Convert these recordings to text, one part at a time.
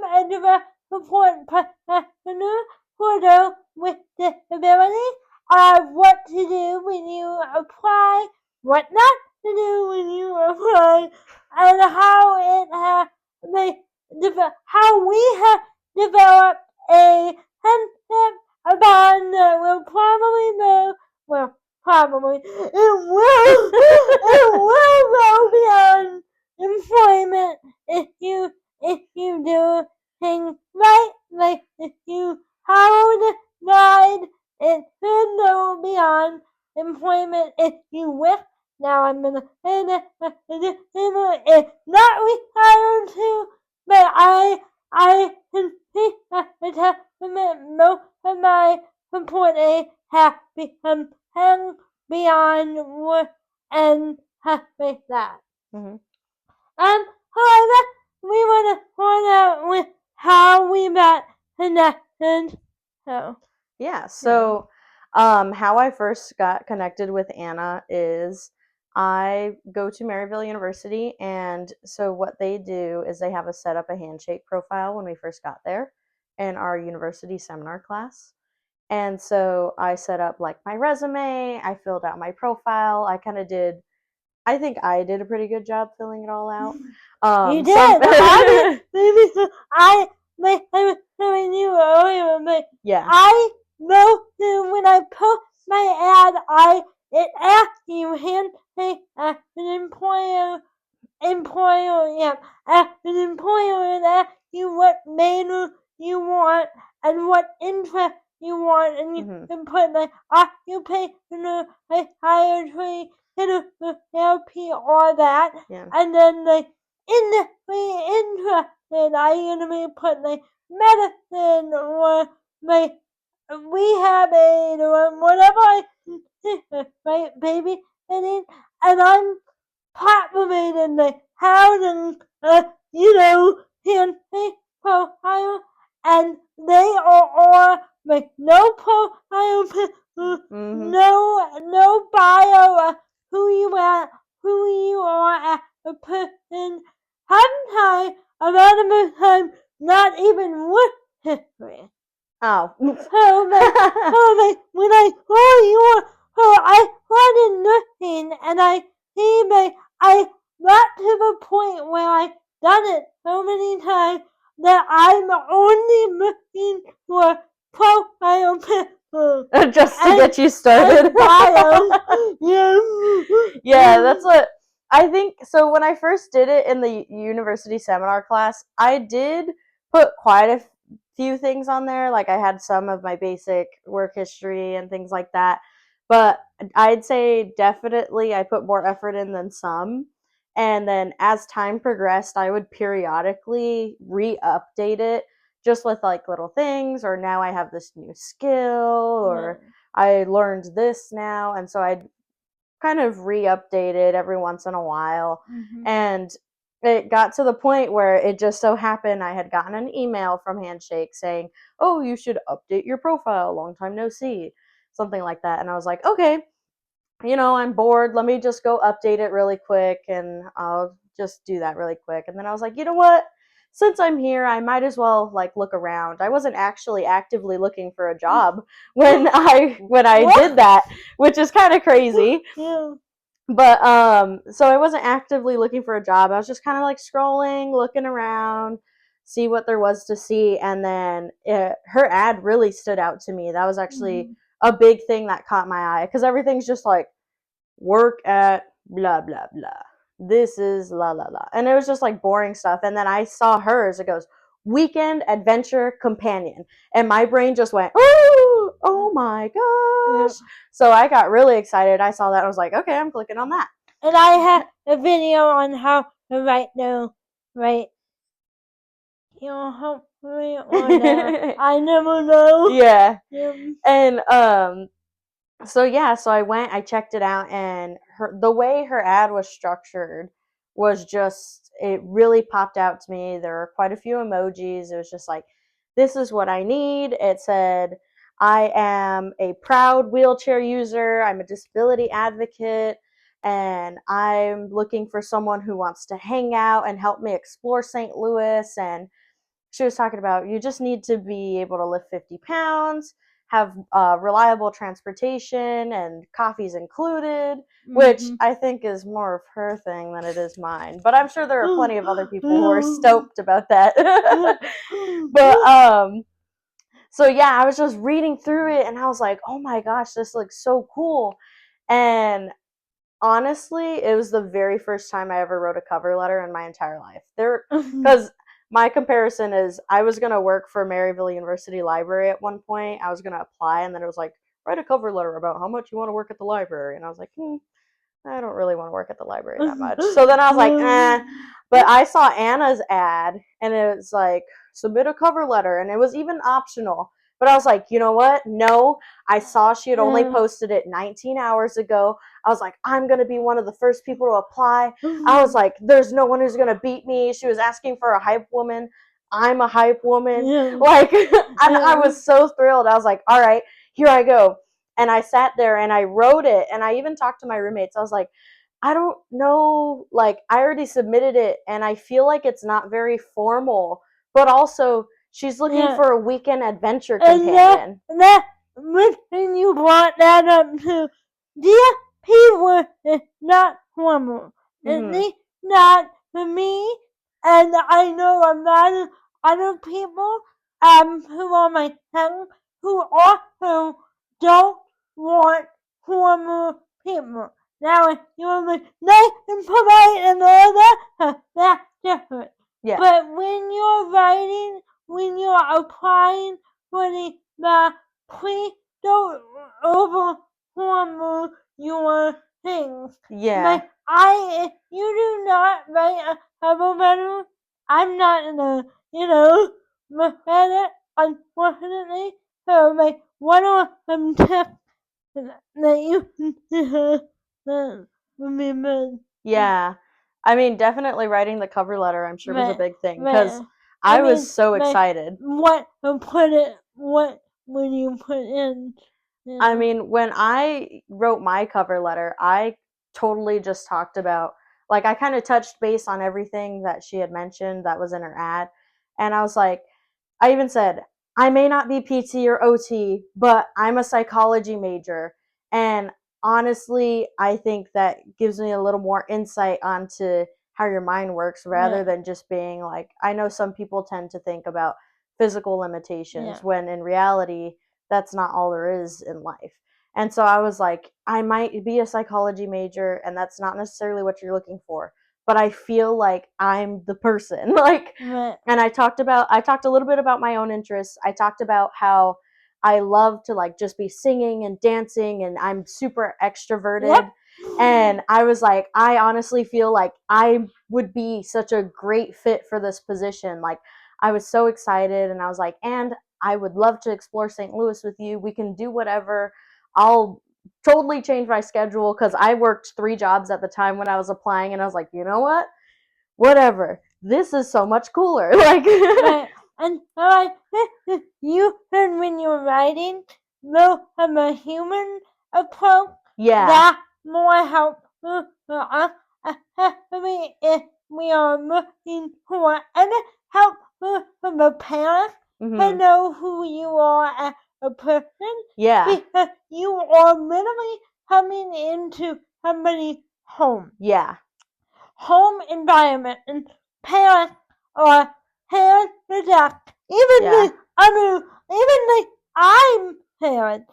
a support professional for those with disabilities, what to do when you apply, what not to do when you apply, and how it has how we have developed a concept about that will probably know, well, probably, it will go beyond employment if you do things right, like if you follow the guide, it should go beyond employment if you wish. Now I'm gonna say that it's not required to, but I can see that the testament most of my supporters have become hang beyond work and have faced that. Mm-hmm. However, we want to point out with how we met connected. So how I first got connected with Anna is I go to Maryville University, and so what they do is they have us set up a handshake profile when we first got there in our university seminar class. And so I set up like my resume, I filled out my profile, I think I did a pretty good job filling it all out. You did. I was telling you earlier, but yeah. I know that when I post my ad, it asks you handshake as an employer, as an employer, it asks you what major you want and what interest you want, and you can put like occupational, like psychiatry, therapy, all that, and then like industry interested, I'm gonna be put like medicine or like rehab or whatever I consider, right, baby, and I'm populated like housing, handshake profile, and they are all like no profile picture, no bio, who you are as a person. Sometimes, a lot of the time, not even work history. Oh. So when I saw you, I started looking, and I got to the point where I've done it so many times that I'm only looking for profile pictures. Just to get you started. Yeah, that's what I think. So when I first did it in the university seminar class, I did put quite a few things on there. Like I had some of my basic work history and things like that. But I'd say definitely I put more effort in than some. And then as time progressed, I would periodically re-update it just with like little things, or now I have this new skill, or I learned this now. And so I'd kind of re-update it every once in a while. And it got to the point where it just so happened I had gotten an email from Handshake saying, oh, you should update your profile, long time no see, something like that. And I was like, okay, I'm bored, let me just go update it really quick, and I'll just do that really quick. And then I was like, you know what, since I'm here, I might as well like look around. I wasn't actually actively looking for a job when I did that, which is kind of crazy. But so I wasn't actively looking for a job. I was just kind of like scrolling, looking around, see what there was to see. And then her ad really stood out to me. That was actually a big thing that caught my eye, because everything's just like work at blah blah blah, this is la la la, and it was just like boring stuff. And then I saw hers, it goes weekend adventure companion, and my brain just went, oh my gosh. So I got really excited. I saw that, I was like, okay, I'm clicking on that. And I have a video on how to write hopefully on that. I never know. Yeah. And so I checked it out, and the way her ad was structured was just, it really popped out to me. There were quite a few emojis. It was just like, this is what I need. It said, I am a proud wheelchair user, I'm a disability advocate, and I'm looking for someone who wants to hang out and help me explore St. Louis. And she was talking about you just need to be able to lift 50 pounds, have reliable transportation, and coffee's included, which I think is more of her thing than it is mine. But I'm sure there are plenty of other people who are stoked about that. But so yeah, I was just reading through it and I was like, oh my gosh, this looks so cool. And honestly, it was the very first time I ever wrote a cover letter in my entire life. Because my comparison is I was going to work for Maryville University Library at one point. I was going to apply, and then it was like, write a cover letter about how much you want to work at the library. And I was like, I don't really want to work at the library that much. So then I was like, eh. But I saw Anna's ad, and it was like, submit a cover letter, and it was even optional. But I was like, you know what? No, I saw she had only posted it 19 hours ago. I was like, I'm going to be one of the first people to apply. I was like, there's no one who's going to beat me. She was asking for a hype woman. I'm a hype woman. Like, and I was so thrilled. I was like, all right, here I go. And I sat there and I wrote it. And I even talked to my roommates. I was like, I don't know. Like, I already submitted it. And I feel like it's not very formal. But also, she's looking for a weekend adventure companion. When you brought that up too, DSP work is not formal. It's not for me, and I know a lot of other people who are my friends who also don't want formal people. Now, if you're like nice and polite and all that, that's different. Yeah. But when you're writing, when you're applying for the please don't overformal your things. Yeah. If you do not write a cover letter, I'm not gonna, look at it, unfortunately. So, what are some tips that you remember? Yeah. I mean, definitely writing the cover letter, I'm sure, was a big thing because I was so excited. What would you put in? I mean, when I wrote my cover letter, I totally just talked about, like, I kind of touched base on everything that she had mentioned that was in her ad. And I was like, I even said, I may not be PT or OT, but I'm a psychology major. And honestly, I think that gives me a little more insight onto how your mind works rather than just being like, I know some people tend to think about physical limitations when in reality, that's not all there is in life. And so I was like, I might be a psychology major, and that's not necessarily what you're looking for, but I feel like I'm the person. Like, and I talked a little bit about my own interests. I talked about how I love to like just be singing and dancing, and I'm super extroverted. Yep. And I was like, I honestly feel like I would be such a great fit for this position. Like, I was so excited, and I was like, and I would love to explore St. Louis with you. We can do whatever. I'll totally change my schedule because I worked 3 jobs at the time when I was applying, and I was like, you know what? Whatever. This is so much cooler. Like, and you and when you're writing, no, have a human approach. Yeah. That more helpful for us. If we are looking for and helpful for the parents to know who you are as a person. Yeah. Because you are literally coming into somebody's home. Yeah. Home environment, and parents are parents for that. Even I'm parents.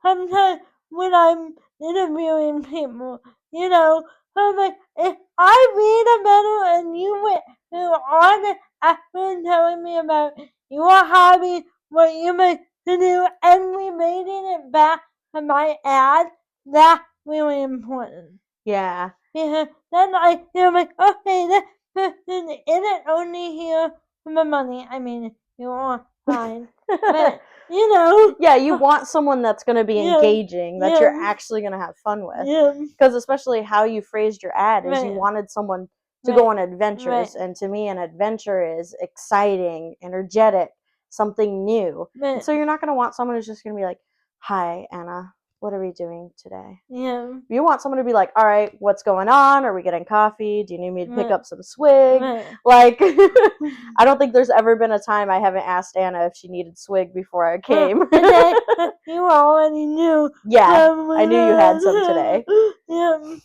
Sometimes when I'm interviewing people, I'm like, if I read a letter and you went on after telling me about your hobby, what you like to do, and relating it back to my ad, that's really important. Yeah. Yeah, then I'm like, okay, this person isn't only here for the money. I mean, you're fine. But, yeah, you want someone that's going to be engaging, that you're actually going to have fun with. Because especially how you phrased your ad is you wanted someone to go on adventures. And to me, an adventure is exciting, energetic, something new. And so you're not going to want someone who's just going to be like, hi, Anna. what are we doing today? Yeah. You want someone to be like, all right, what's going on? Are we getting coffee? Do you need me to pick Right. up some swig? Right. Like, I don't think there's ever been a time I haven't asked Anna if she needed swig before I came. You already knew. Yeah, I knew you had some today. Yeah.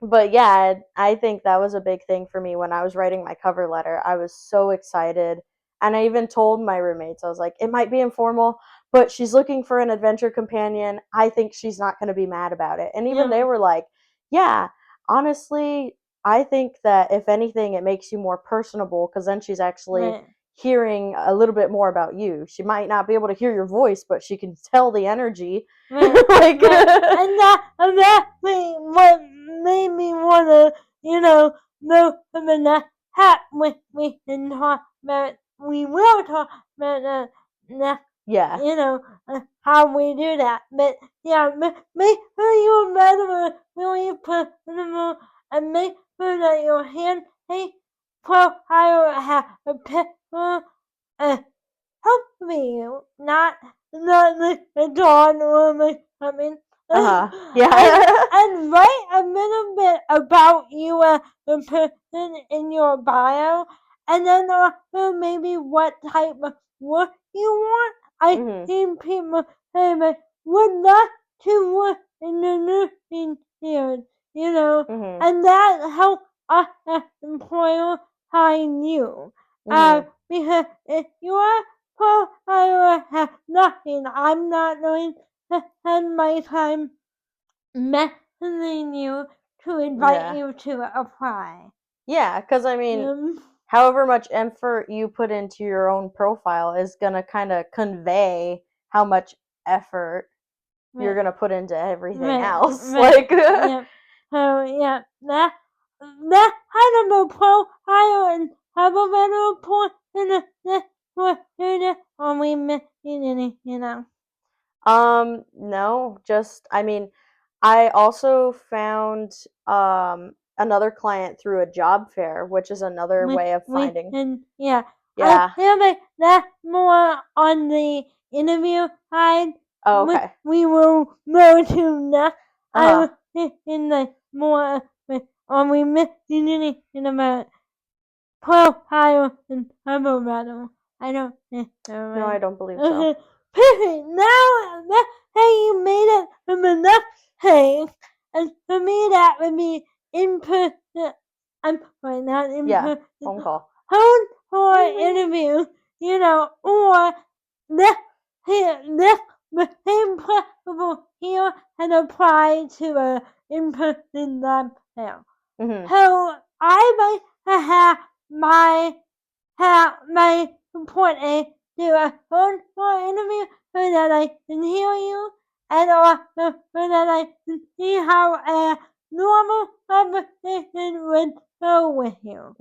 But yeah, I think that was a big thing for me when I was writing my cover letter. I was so excited. And I even told my roommates, I was like, it might be informal, but she's looking for an adventure companion. I think she's not going to be mad about it. And even they were like, yeah, honestly, I think that if anything, it makes you more personable because then she's actually hearing a little bit more about you. She might not be able to hear your voice, but she can tell the energy. And that what made me want to, know that we can talk about, we will talk about that, how we do that. But yeah, make sure your letter really personal and make sure that your handwriting profile has a picture. Hopefully not like a dawn or like something. Yeah. And write a little bit about you as a person in your bio, and then maybe what type of work you want. I seen people say like, would love to work in the nursing field, and that helps us as employers find you. Because if you are I have nothing. I'm not going to spend my time messaging you to invite you to apply. Yeah, because I mean, however much effort you put into your own profile is going to kind of convey how much effort you're going to put into everything else. Like, So, yeah, that kind of a profile and have a better point in this are we missing anything? No, just, I mean, I also found another client through a job fair, which is another way of finding. Yeah. Yeah. I feel like that's more on the interview side. Oh, okay. We will go to that. I was thinking like more are we missing anything about profile and cover letter? I don't think so. Right? No, I don't believe so. Perfect. Now that you made it from enough things, and for me that would be in person. I'm sorry, not in person. Phone call. Phone for interview, or this the same principle here and apply to a in-person lab fair. So I might have my report do a phone call interview so that I can hear you and also so that I can see how a normal conversation would go with you.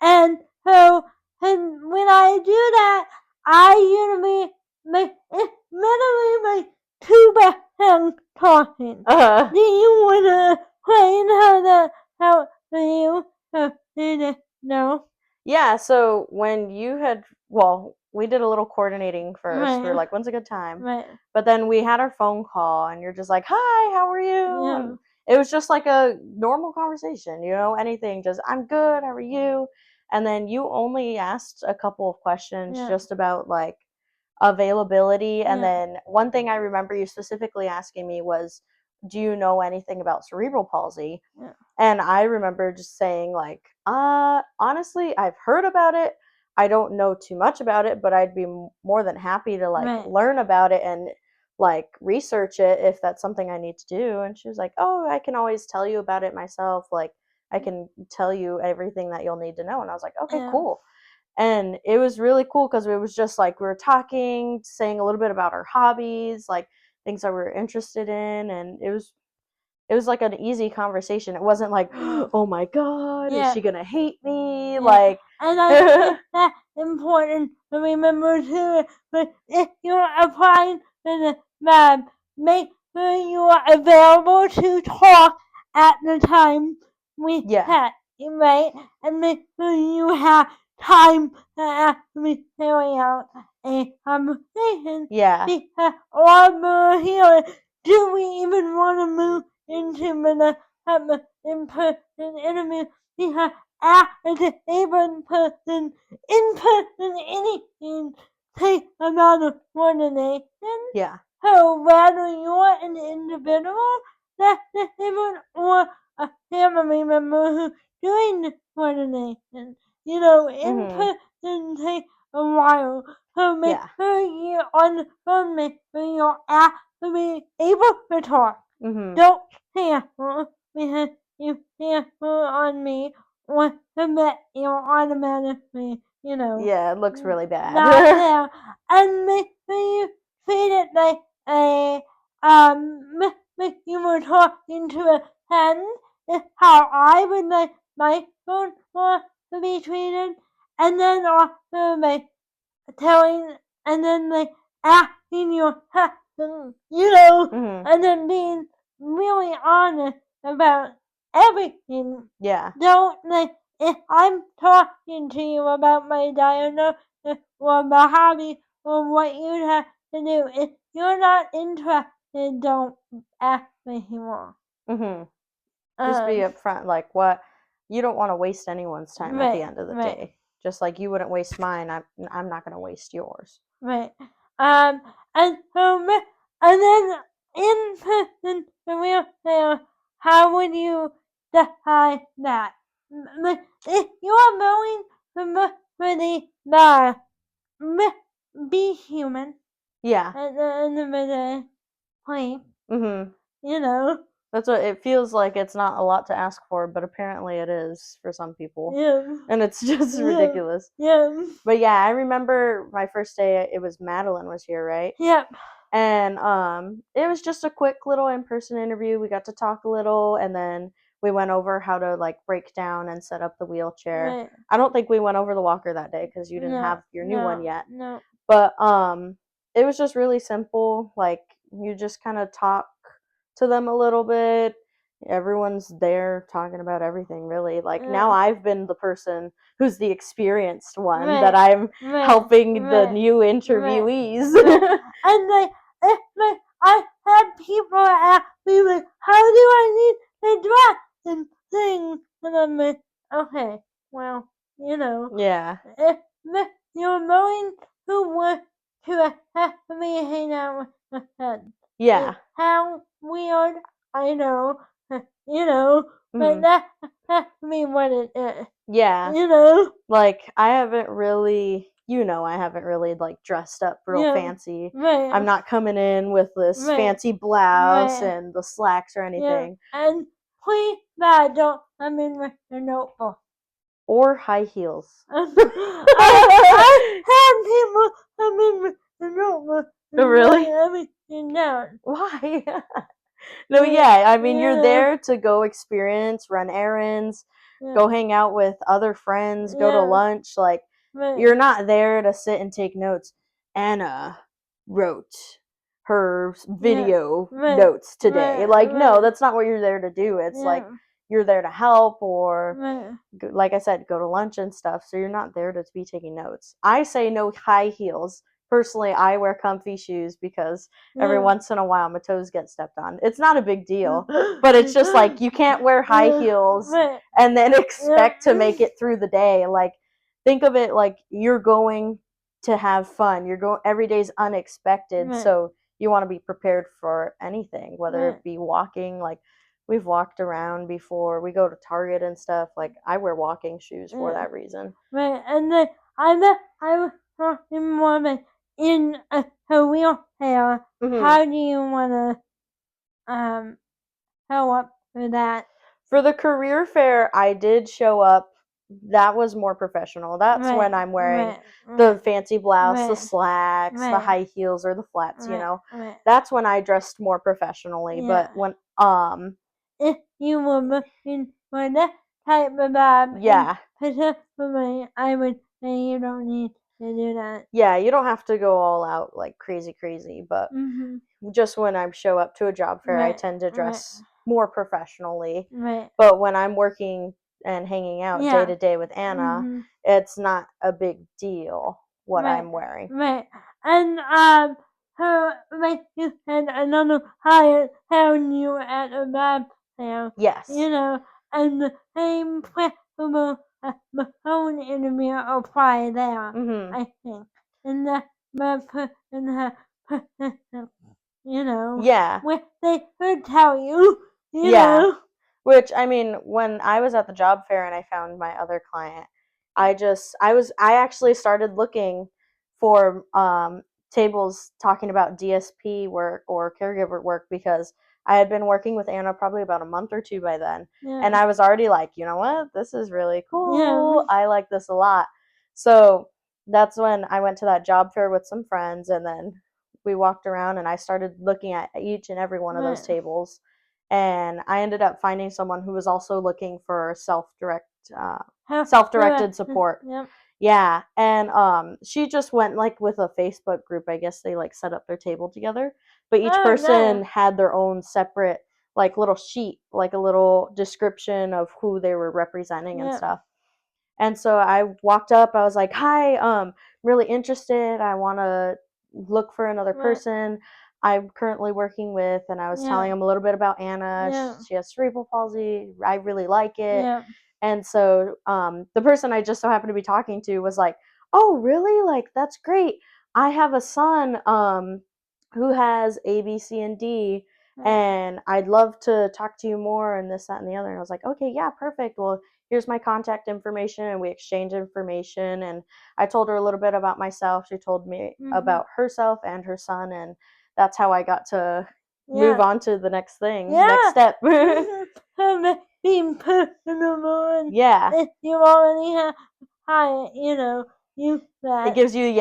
And so when I do that, I usually it's literally 2% talking. Do you want to explain how you no? Yeah, so when you had, we did a little coordinating first. We were like, when's a good time? But then we had our phone call, and you're just like, hi, how are you? And it was just like a normal conversation, anything, just, I'm good, how are you? And then you only asked a couple of questions just about like availability. And then one thing I remember you specifically asking me was, do you know anything about cerebral palsy? And I remember just saying like, honestly, I've heard about it. I don't know too much about it, but I'd be more than happy to like learn about it and like research it if that's something I need to do. And she was like, oh, I can always tell you about it myself. Like, I can tell you everything that you'll need to know. And I was like, okay, cool. And it was really cool because it was just like we were talking, saying a little bit about our hobbies, like things that we were interested in, and it was like an easy conversation. It wasn't like, oh my god, is she gonna hate me? Like, and I think that's important to remember too. But if you're applying to the lab, make sure you are available to talk at the time we set, right? And make sure you have time to actually carry out a conversation. Yeah. Because all we're here do we even want to move into an in-person interview? Because as an in-person anything take about coordination. Yeah. So whether you're an individual that disabled or a family member who's doing the coordination, in person takes a while. So make Yeah. sure you're on the phone, make sure you're actually able to talk. Don't cancel because you cancel on me or submit you're automatically, Yeah, it looks really bad. not there. And make sure you treat it like like you were talking to a friend is how I would like my phone call to be treated. And then also like telling and then like asking your question, and then being really honest about everything. Yeah. Don't like if I'm talking to you about my diagnosis or my hobby or what you have to do, if you're not interested, don't ask me anymore. Just be upfront, like what you don't want to waste anyone's time at the end of the day. Just like you wouldn't waste mine, I'm not going to waste yours. Right. And so and then in person career fair, how would you define that? If you're going for the bar, be human. Yeah. At the end of the day, please. That's what it feels like. It's not a lot to ask for, but apparently it is for some people. Yeah. And it's just ridiculous. Yeah. But yeah, I remember my first day. It was Madeline was here, right? Yep. And it was just a quick little in-person interview. We got to talk a little, and then we went over how to like break down and set up the wheelchair. Right. I don't think we went over the walker that day because you didn't have your new one yet. No. But it was just really simple. Like you just kind of talk to them a little bit. Everyone's there talking about everything, really. Like now I've been the person who's the experienced one that I'm helping the new interviewees. And like I had people ask me like, how do I need to dress and things, and I'm like, okay, well, Yeah. if you're going to work to have me hang out with my friends. Yeah. How weird, I know, but that's me what it is. Yeah. Like I haven't really like dressed up real fancy. Right. I'm not coming in with this fancy blouse and the slacks or anything. Yeah. And please, God, don't come in with your notebook. Or high heels. I had people come in with the notebook. Oh, really? Everything down. Why? No, yeah. I mean, you're there to go experience, run errands, go hang out with other friends, go to lunch. Like, you're not there to sit and take notes. Anna wrote her video notes today. Like, no, that's not what you're there to do. It's like you're there to help or, like I said, go to lunch and stuff. So you're not there to be taking notes. I say no high heels. Personally, I wear comfy shoes because every once in a while my toes get stepped on. It's not a big deal, but it's just like you can't wear high heels and then expect to make it through the day. Like, think of it like you're going to have fun. Every day's unexpected, so you want to be prepared for anything, whether it be walking. Like we've walked around before. We go to Target and stuff. Like I wear walking shoes for that reason. Right, and then I was talking more like in a wheelchair. How do you want to show up for that? For the career fair, I did show up. That was more professional. That's when I'm wearing the fancy blouse, the slacks, the high heels, or the flats. That's when I dressed more professionally. But when if you were looking for that type of job, particularly, I would say you don't need to do that. Yeah, you don't have to go all out like crazy, but just when I show up to a job fair, I tend to dress more professionally. But when I'm working and hanging out day to day with Anna, it's not a big deal what I'm wearing. And like you had another client telling you at a lab sale, Yes. and the same principle as the phone interview apply there, Mhm. I think. And that my person has persistence, Yeah. which they could tell you, Yeah. know. Which, I mean, when I was at the job fair and I found my other client, I actually started looking for tables talking about DSP work or caregiver work because I had been working with Anna probably about a month or two by then. And I was already like, you know what? This is really cool. I like this a lot. So that's when I went to that job fair with some friends, and then we walked around and I started looking at each and every one of those tables, and I ended up finding someone who was also looking for self-directed support. Yep. Yeah, and she just went like with a Facebook group. I guess they like set up their table together, but each person had their own separate like little sheet, like a little description of who they were representing and stuff. And so I walked up, I was like, "Hi, really interested. I want to look for another person I'm currently working with," and I was telling them a little bit about Anna. She has cerebral palsy. I really like it. And so the person I just so happened to be talking to was like, "Oh, really? Like, that's great. I have a son who has A, B, C, and D, and I'd love to talk to you more and this, that, and the other." And I was like, "Okay, yeah, perfect. Well, here's my contact information," and we exchanged information, and I told her a little bit about myself. She told me about herself and her son, and that's how I got to move on to the next thing, next step. Being personable, and Yeah. if you already have high, use that. It gives you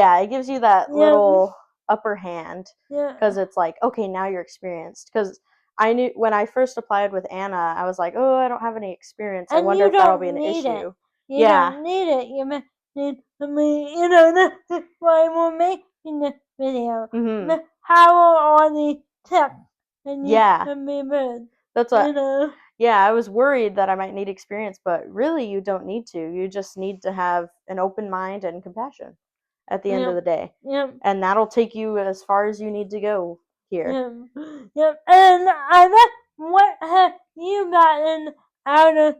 that little upper hand, because it's like, okay, now you're experienced. Because I knew when I first applied with Anna, I was like, oh, I don't have any experience. I wonder if that'll be an issue. You don't need it. You need somebody, that's why we're making this video. How are all these tips? And you can be good. That's what. Yeah, I was worried that I might need experience, but really you don't need to. You just need to have an open mind and compassion at the end of the day. And that'll take you as far as you need to go here. And I bet, what have you gotten out of,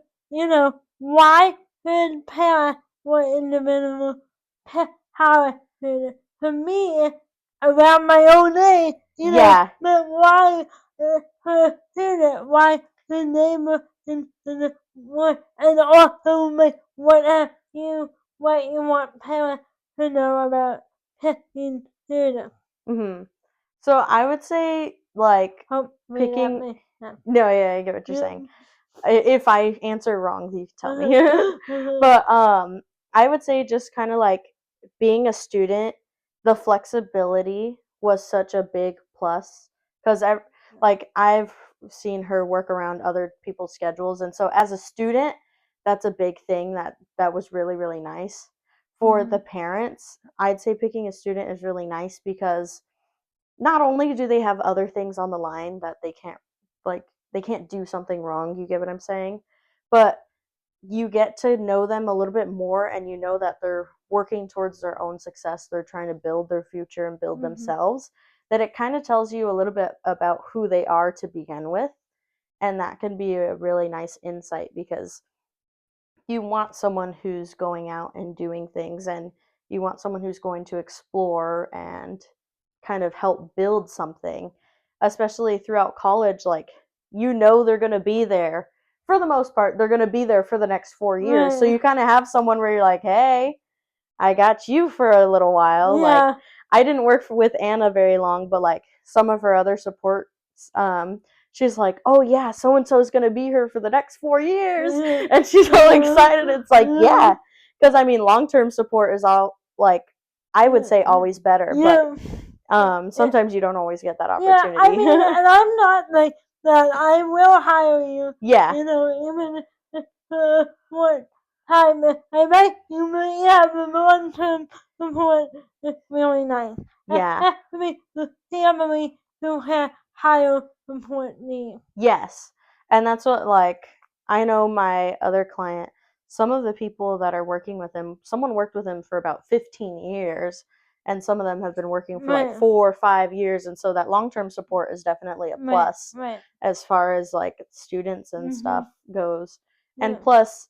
why good parents were individual power students? For me, around my own age, but why her student, why the neighbor, and also like what you want parents to know about picking students. So I would say like picking. No, yeah, I get what you're saying. If I answer wrong, you tell me. But I would say just kind of like being a student, the flexibility was such a big plus, because I've seen her work around other people's schedules, and so as a student, that's a big thing that was really, really nice. For the parents, I'd say picking a student is really nice because not only do they have other things on the line that they can't do something wrong, you get what I'm saying? But you get to know them a little bit more, and you know that they're working towards their own success. They're trying to build their future and build themselves. That it kind of tells you a little bit about who they are to begin with. And that can be a really nice insight, because you want someone who's going out and doing things, and you want someone who's going to explore and kind of help build something, especially throughout college. Like, they're going to be there for the most part. They're going to be there for the next 4 years. So you kind of have someone where you're like, hey, I got you for a little while. Like, I didn't work with Anna very long, but like some of her other supports, she's like, oh yeah, so and so is gonna be here for the next 4 years, and she's all excited. It's like, yeah, because I mean, long-term support is all like, I would say always better, but sometimes you don't always get that opportunity. I mean, and I'm not like that. I will hire you. Yeah. Even what time I bet you may have a long-term support. It's really nice. Yeah. It has to be the family who have higher support needs. Yes. And that's what, like, I know my other client, some of the people that are working with him, someone worked with him for about 15 years, and some of them have been working for Right. like 4 or 5 years, and so that long-term support is definitely a plus Right. as far as like students and stuff goes. And Yeah. plus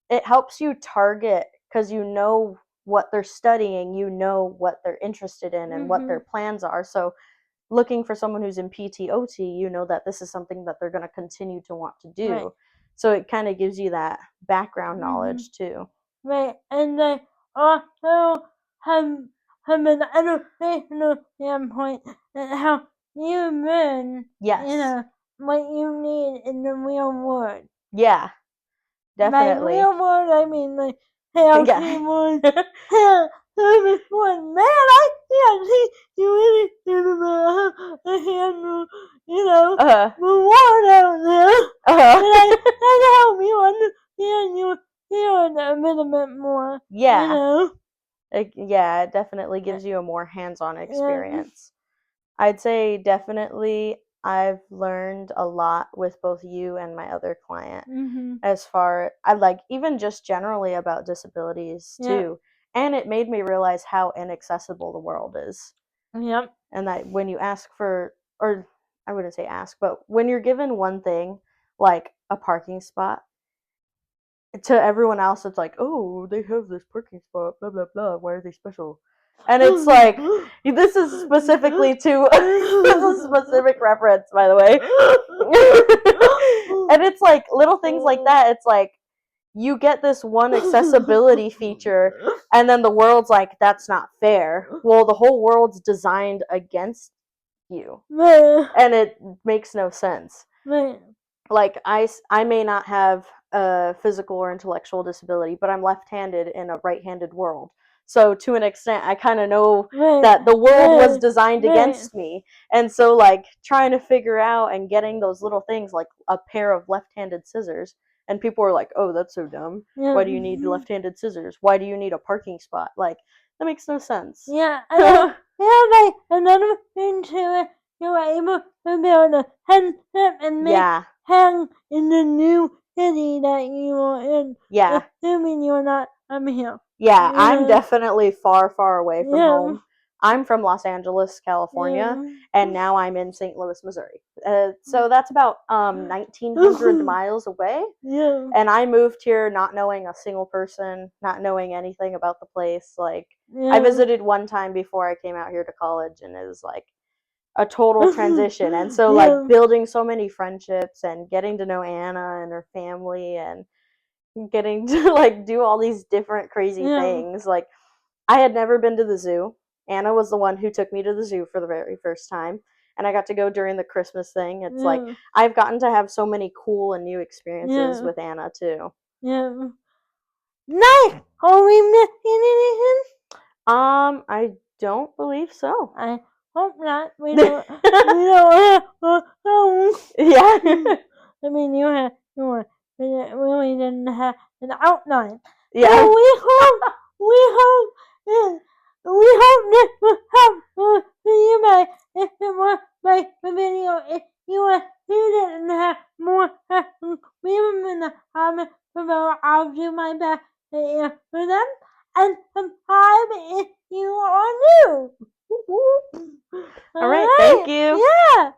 it helps you target, because you know what they're studying, you know what they're interested in and what their plans are. So looking for someone who's in PTOT, you know that this is something that they're going to continue to want to do. Right. So it kind of gives you that background knowledge too. Right, and they also have an educational standpoint and how you learn, Yes. what you need in the real world. Yeah, By definitely. real world, I mean like healthy Yeah. world, service world. Man, I can't teach you anything about how to handle, the world out there. And I help you understand your field a little bit more. Yeah. Yeah, it definitely gives you a more hands-on experience. I'd say definitely I've learned a lot with both you and my other client as far I like even just generally about disabilities too. And it made me realize how inaccessible the world is. Yep. And that when you ask for, or I wouldn't say ask, but when you're given one thing like a parking spot, to everyone else it's like, oh, they have this parking spot, blah blah blah, why are they special? And it's like, this is specifically to this is a specific reference, by the way. And it's like little things like that. It's like you get this one accessibility feature and then the world's like, that's not fair. Well, the whole world's designed against you, and it makes no sense. Like I may not have a physical or intellectual disability, but I'm left-handed in a right-handed world. So to an extent, I kind of know that the world was designed against me. And so like trying to figure out and getting those little things like a pair of left-handed scissors, and people were like, oh, that's so dumb. Why do you need left-handed scissors? Why do you need a parking spot? Like, that makes no sense. Yeah, and like another thing too, you were able to build a headset and hang in the new city that you were in. Yeah. Assuming you're not here. Yeah, I'm definitely far, far away from home. I'm from Los Angeles, California, and now I'm in St. Louis, Missouri. So that's about 1,900 miles away. And I moved here not knowing a single person, not knowing anything about the place. Like, I visited one time before I came out here to college, and it was like a total transition. And so like building so many friendships and getting to know Anna and her family and getting to like do all these different crazy things. Like, I had never been to the zoo. Anna was the one who took me to the zoo for the very first time, and I got to go during the Christmas thing. It's like I've gotten to have so many cool and new experiences with Anna too. Nice. Are we missing anything? I don't believe so. I hope not. We don't have Yeah. I mean, you really didn't have an outline. Yeah. So we hope this will help for you guys. If it was like the video, if you are student and have more questions, leave them in the comments below. I'll do my best to answer them. And subscribe if you are new. All right, thank you. Yeah.